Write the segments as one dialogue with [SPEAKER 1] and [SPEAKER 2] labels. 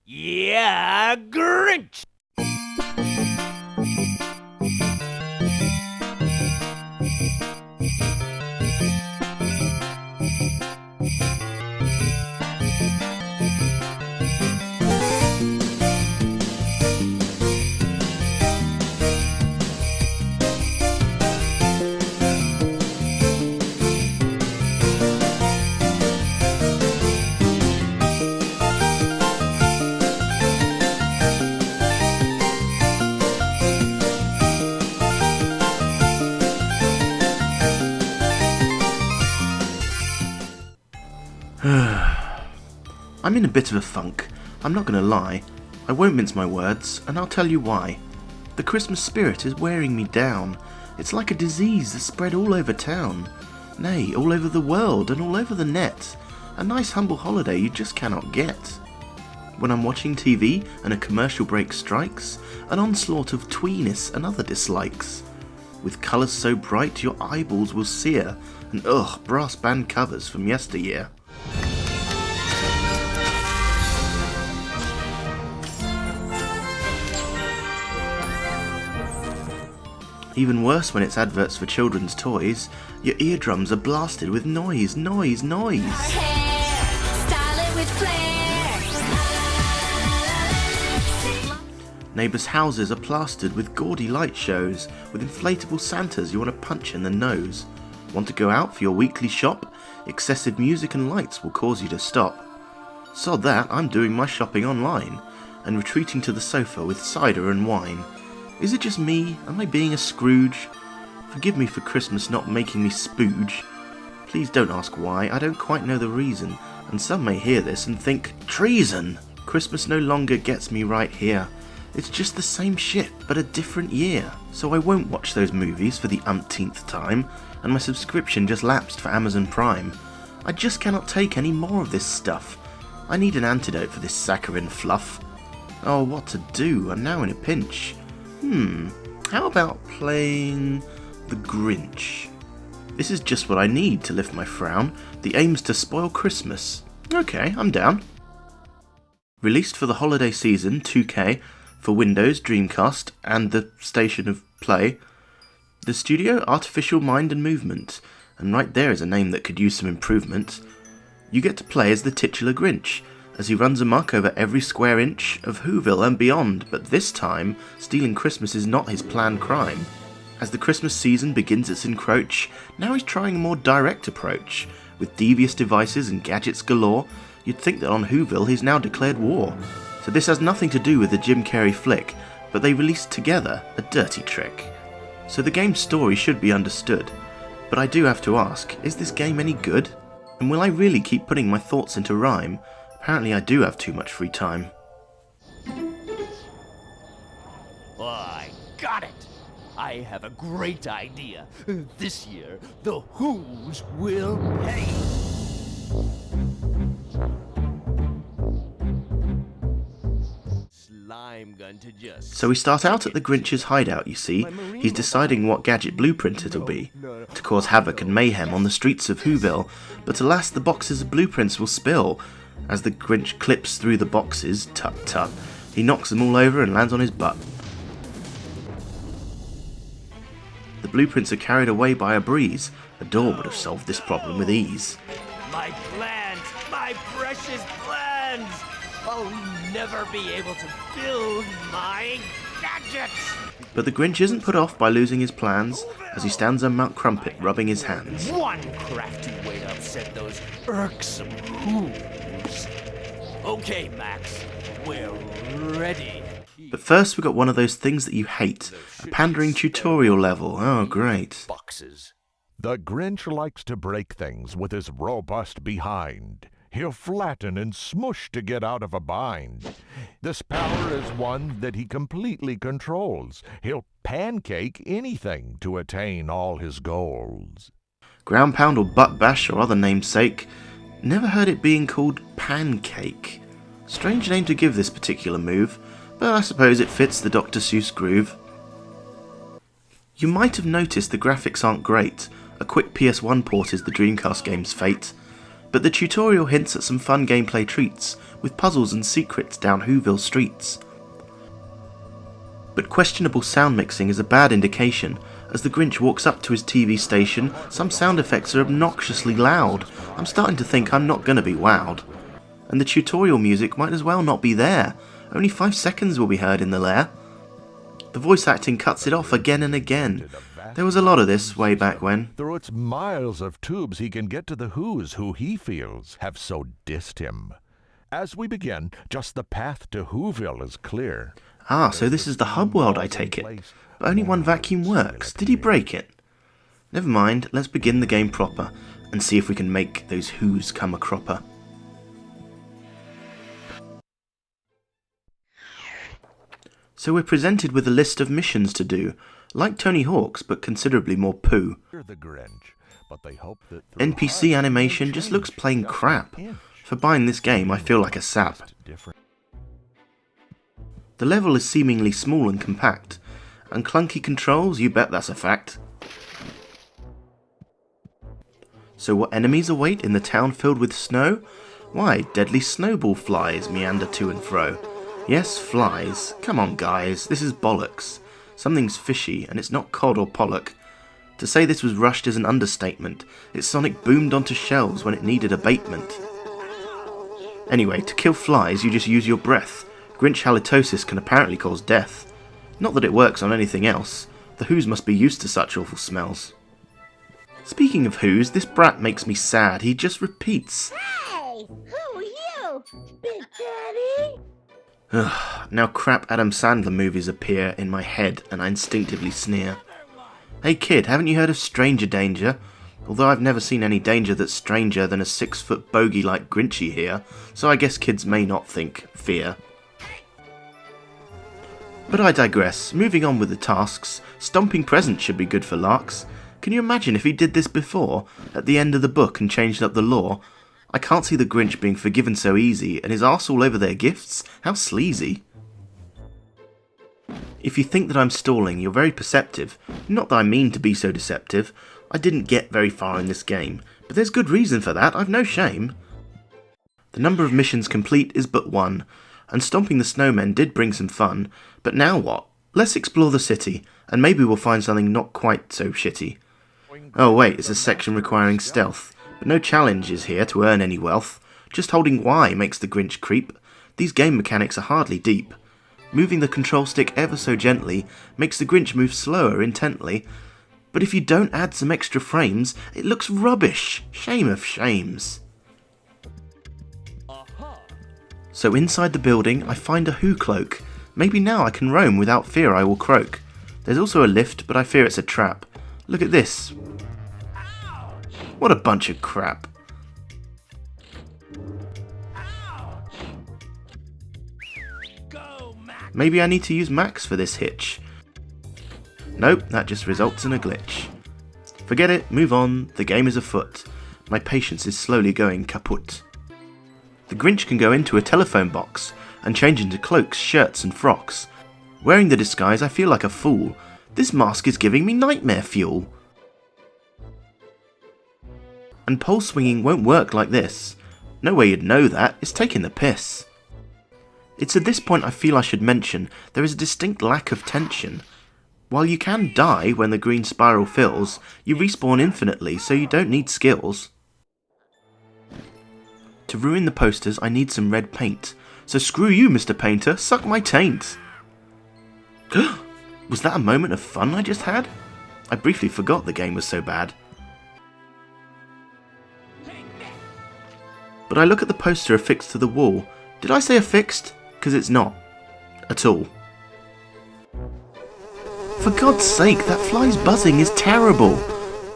[SPEAKER 1] Yeah, Grinch!
[SPEAKER 2] I'm in a bit of a funk, I'm not going to lie. I won't mince my words, and I'll tell you why. The Christmas spirit is wearing me down. It's like a disease that's spread all over town. Nay, all over the world and all over the net. A nice humble holiday you just cannot get. When I'm watching TV and a commercial break strikes, an onslaught of tweeness and other dislikes. With colours so bright your eyeballs will sear, and brass band covers from yesteryear. Even worse when it's adverts for children's toys, your eardrums are blasted with noise. Neighbours' houses are plastered with gaudy light shows, with inflatable Santas you want to punch in the nose. Want to go out for your weekly shop? Excessive music and lights will cause you to stop. Sod that, I'm doing my shopping online, and retreating to the sofa with cider and wine. Is it just me? Am I being a Scrooge? Forgive me for Christmas not making me spooge. Please don't ask why, I don't quite know the reason, and some may hear this and think, treason! Christmas no longer gets me right here. It's just the same shit, but a different year. So I won't watch those movies for the umpteenth time, and my subscription just lapsed for Amazon Prime. I just cannot take any more of this stuff. I need an antidote for this saccharine fluff. Oh, what to do? I'm now in a pinch. How about playing the Grinch? This is just what I need to lift my frown. The aim's to spoil Christmas. Okay, I'm down. Released for the holiday season, 2K, for Windows, Dreamcast, and the Station of Play. The studio, Artificial Mind and Movement, and right there is a name that could use some improvement. You get to play as the titular Grinch, as he runs amok over every square inch of Whoville and beyond, but this time, stealing Christmas is not his planned crime. As the Christmas season begins its encroach, now he's trying a more direct approach. With devious devices and gadgets galore, you'd think that on Whoville he's now declared war. So this has nothing to do with the Jim Carrey flick, but they released together a dirty trick. So the game's story should be understood, but I do have to ask, is this game any good? And will I really keep putting my thoughts into rhyme? Apparently I do have too much free time.
[SPEAKER 1] Oh, I got it! I have a great idea. This year, the Who's will pay. Slime gun to just...
[SPEAKER 2] So we start out at the Grinch's hideout, you see. He's deciding what gadget blueprint it'll be, to cause havoc and mayhem on the streets of Whoville, but alas, the boxes of blueprints will spill. As the Grinch clips through the boxes, tut, he knocks them all over and lands on his butt. The blueprints are carried away by a breeze. A door would have solved this problem with ease.
[SPEAKER 1] My plans! My precious plans! I'll never be able to build my gadgets!
[SPEAKER 2] But the Grinch isn't put off by losing his plans, as he stands on Mount Crumpet rubbing his hands.
[SPEAKER 1] One crafty way to upset those irksome Who's. Okay, Max, we're ready.
[SPEAKER 2] But first we got one of those things that you hate, a pandering tutorial level. Oh, great.
[SPEAKER 1] Boxes.
[SPEAKER 3] The Grinch likes to break things with his robust behind. He'll flatten and smush to get out of a bind. This power is one that he completely controls. He'll pancake anything to attain all his goals.
[SPEAKER 2] Ground pound or butt bash or other namesake. Never heard it being called pancake. Strange name to give this particular move, but I suppose it fits the Dr. Seuss groove. You might have noticed the graphics aren't great. A quick PS1 port is the Dreamcast game's fate. but the tutorial hints at some fun gameplay treats, with puzzles and secrets down Whoville streets. But questionable sound mixing is a bad indication. As the Grinch walks up to his TV station, some sound effects are obnoxiously loud. I'm starting to think I'm not going to be wowed. And the tutorial music might as well not be there. Only 5 seconds will be heard in the lair. The voice acting cuts it off again and again. There was a lot of this way back when.
[SPEAKER 3] Through its miles of tubes he can get to the Whos who he feels have so dissed him. As we begin, just the path to Whoville is clear.
[SPEAKER 2] Ah, so this is the hub world, I take it. But only one vacuum works. Did he break it? Never mind, let's begin the game proper and see if we can make those Whos come a cropper. So we're presented with a list of missions to do, like Tony Hawk's but considerably more poo. NPC animation just looks plain crap. For buying this game I feel like a sap. The level is seemingly small and compact, and clunky controls, you bet that's a fact. So what enemies await in the town filled with snow? Why, deadly snowball flies meander to and fro. Yes, flies. Come on guys, this is bollocks. Something's fishy, and it's not cod or pollock. To say this was rushed is an understatement. Its Sonic boomed onto shelves when it needed abatement. Anyway, to kill flies you just use your breath. Grinch halitosis can apparently cause death. Not that it works on anything else. The Whos must be used to such awful smells. Speaking of Whos, this brat makes me sad. He just repeats.
[SPEAKER 4] Hey! Who are you? Big Daddy?
[SPEAKER 2] Ugh, now crap Adam Sandler movies appear in my head and I instinctively sneer. Hey kid, haven't you heard of Stranger Danger? Although I've never seen any danger that's stranger than a 6-foot bogey like Grinchy here, so I guess kids may not think fear. But I digress. Moving on with the tasks, stomping presents should be good for larks. Can you imagine if he did this before, at the end of the book and changed up the law? I can't see the Grinch being forgiven so easy, and his arse all over their gifts? How sleazy. If you think that I'm stalling, you're very perceptive. Not that I mean to be so deceptive. I didn't get very far in this game, but there's good reason for that, I've no shame. The number of missions complete is but 1, and stomping the snowmen did bring some fun, but now what? Let's explore the city, and maybe we'll find something not quite so shitty. Oh wait, it's a section requiring stealth, but no challenges here to earn any wealth. Just holding Y makes the Grinch creep. These game mechanics are hardly deep. Moving the control stick ever so gently makes the Grinch move slower intently, but if you don't add some extra frames, it looks rubbish. Shame of shames. So inside the building, I find a Who cloak. Maybe now I can roam without fear I will croak. There's also a lift, but I fear it's a trap. Look at this. What a bunch of crap. Maybe I need to use Max for this hitch. Nope, that just results in a glitch. Forget it, move on, the game is afoot. My patience is slowly going kaput. The Grinch can go into a telephone box and change into cloaks, shirts and frocks. Wearing the disguise I feel like a fool. This mask is giving me nightmare fuel. And pole swinging won't work like this. No way you'd know that, it's taking the piss. It's at this point I feel I should mention there is a distinct lack of tension. While you can die when the green spiral fills, you respawn infinitely so you don't need skills. To ruin the posters I need some red paint, so screw you Mr. Painter, suck my taint! Was that a moment of fun I just had? I briefly forgot the game was so bad. But I look at the poster affixed to the wall. Did I say affixed? 'Cause it's not. At all. For God's sake, that fly's buzzing is terrible.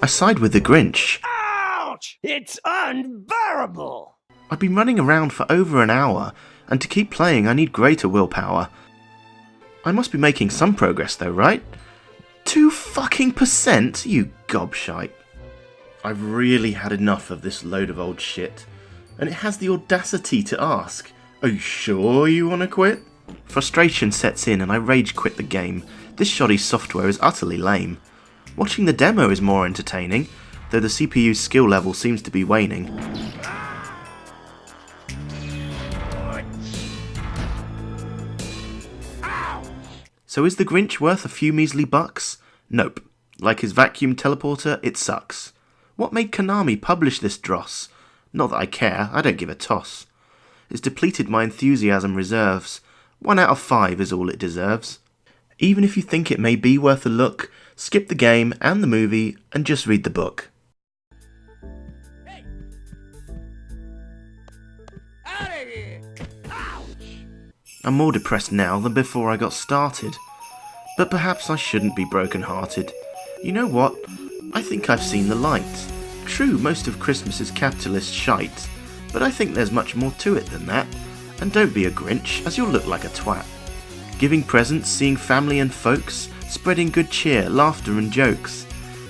[SPEAKER 2] I side with the Grinch.
[SPEAKER 1] Ouch! It's unbearable!
[SPEAKER 2] I've been running around for over an hour, and to keep playing I need greater willpower. I must be making some progress though, right? 2%, you gobshite. I've really had enough of this load of old shit, and it has the audacity to ask, are you sure you want to quit? Frustration sets in and I rage quit the game. This shoddy software is utterly lame. Watching the demo is more entertaining, though the CPU's skill level seems to be waning. So is the Grinch worth a few measly bucks? Nope. Like his vacuum teleporter, it sucks. What made Konami publish this dross? Not that I care, I don't give a toss. It's depleted my enthusiasm reserves. 1 out of 5 is all it deserves. Even if you think it may be worth a look, skip the game and the movie and just read the book.
[SPEAKER 1] Out of here! Ouch!
[SPEAKER 2] I'm more depressed now than before I got started. But perhaps I shouldn't be broken-hearted. You know what? I think I've seen the light. True, most of Christmas is capitalist shite, but I think there's much more to it than that. And don't be a Grinch, as you'll look like a twat. Giving presents, seeing family and folks, spreading good cheer, laughter and jokes.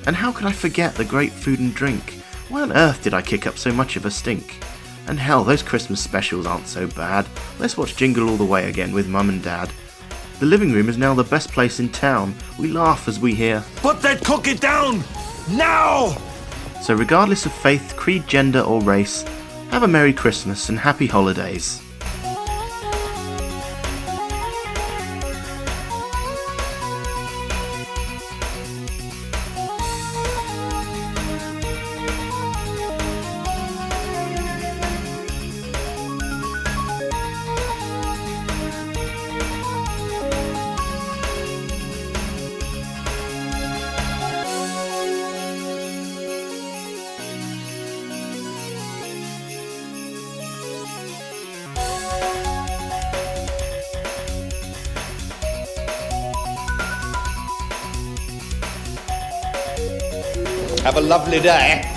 [SPEAKER 2] And how could I forget the great food and drink? Why on earth did I kick up so much of a stink? And hell, those Christmas specials aren't so bad. Let's watch Jingle All the Way again with Mum and Dad. The living room is now the best place in town. We laugh as we hear,
[SPEAKER 5] "Put that cookie down! Now!"
[SPEAKER 2] So regardless of faith, creed, gender or race, have a Merry Christmas and Happy Holidays.
[SPEAKER 6] Have a lovely day.